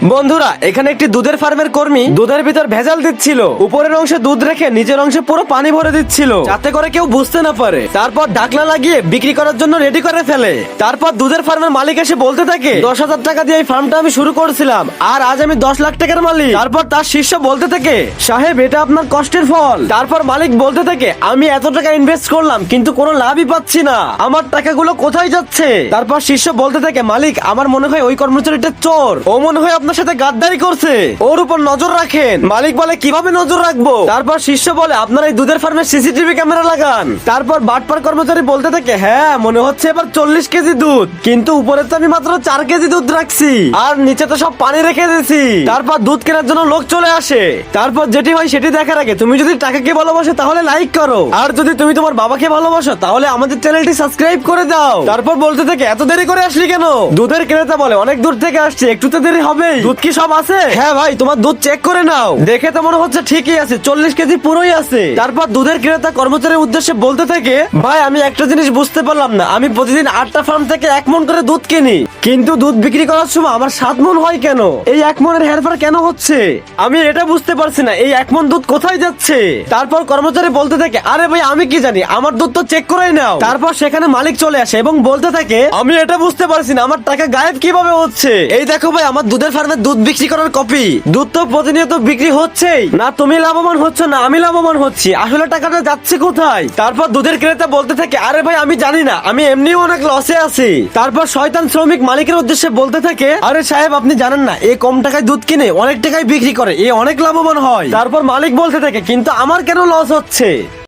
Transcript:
বন্ধুরা, এখানে একটি দুধের ফার্মের কর্মী দুধের ভিতর ভেজাল দিচ্ছিল। উপরের অংশে দুধ রেখে নিচের অংশে পুরো পানি ভরে দিচ্ছিল, যাতে করে কেউ বুঝতে না পারে। তারপর ঢাকনা লাগিয়ে বিক্রি করার জন্য রেডি করে ফেলে। তারপর দুধের ফার্মের মালিক এসে বলতে থাকে, 10,000 টাকা দিয়ে এই ফার্মটা আমি শুরু করেছিলাম, আর আজ আমি 10 লাখ টাকার মালিক। তারপর তার শিষ্য বলতে থাকে, সাহেব এটা আপনার কষ্টের ফল। তারপর মালিক বলতে থাকে, আমি এত টাকা ইনভেস্ট করলাম কিন্তু কোনো লাভই পাচ্ছি না, আমার টাকাগুলো কোথায় যাচ্ছে? তারপর শিষ্য বলতে থাকে, মালিক আমার মনে হয় ওই কর্মচারীটা চোর, ও মনে হয় আপনার সাথে গাদ্দারি করছে, ওর উপর নজর রাখেন। মালিক বলে, কিভাবে নজর রাখবো? তারপর শিষ্য বলে, আপনার এই দুধের ফার্মে সিসিটিভি ক্যামেরা লাগান। তারপর বাটপার কর্মচারী বলতে থাকে, হ্যাঁ মনে হচ্ছে এবার 40 কেজি দুধ, কিন্তু উপরে তো আমি মাত্র 4 কেজি দুধ রাখছি, আর নিচে তো সব পানি রেখে দিয়েছি। তারপর দুধ কেনার জন্য লোক চলে আসে। তারপর যেটি হয় সেটি দেখার আগে তুমি যদি টাকাকে ভালোবাসো তাহলে লাইক করো, আর যদি তুমি তোমার বাবাকে ভালোবাসো তাহলে আমাদের চ্যানেলটি সাবস্ক্রাইব করে দাও। তারপর বলতে থাকে, এত দেরি করে আসলি কেন? দুধের ক্রেতা বলে, অনেক দূর থেকে আসছে, একটু তো দেরি হবেই। দুধ কি সব আছে? হ্যাঁ ভাই, তোমার দুধ চেক করে নাও, দেখে তো মনে হচ্ছে ঠিকই আছে, 40 কেজি পুরোই আছে। তারপর দুধের ক্রেতা কর্মচারীর উদ্দেশ্যে বলতে থাকে, ভাই আমি একটা জিনিস বুঝতে পারলাম না, আমি প্রতিদিন 8টা ফার্ম থেকে 1 মণ করে দুধ কিনি, কিন্তু দুধ বিক্রি করার সময় আমার 7 মণ হয় কেন? এই 1 মণের হেরফের কেন হচ্ছে? আমি এটা বুঝতে পারছি না, এই 1 মণ দুধ কোথায় যাচ্ছে? তারপর কর্মচারী বলতে থাকে, আরে ভাই আমি কি জানি, আমার দুধ তো চেক করেই নাও। তারপর সেখানে মালিক চলে আসে এবং বলতে থাকে, আমি এটা বুঝতে পারছি না, আমার টাকা গায়েব কিভাবে হচ্ছে? এই দেখো ভাই, আমার দুধের ফার্মের দুধ বিক্রি করার কপি, দুধ তো প্রতিনিয়ত বিক্রি হচ্ছেই না, তুমি লাভবান হচ্ছ না আমি লাভবান হচ্ছি, আসলে টাকাটা যাচ্ছে কোথায়? তারপর দুধের ক্রেতা বলতে থাকে, আরে ভাই আমি জানি না, আমি এমনিও অনেক লসে আছি। তারপর শয়তান শ্রমিক মালিকের উদ্দেশ্যে বলতে থাকে, আরে সাহেব আপনি জানেন না, এ কম টাকায় দুধ কিনে অনেক টাকায় বিক্রি করে, এ অনেক লাভবান হয়। তারপর মালিক বলতে থাকে, কিন্তু আমার কেন লস হচ্ছে?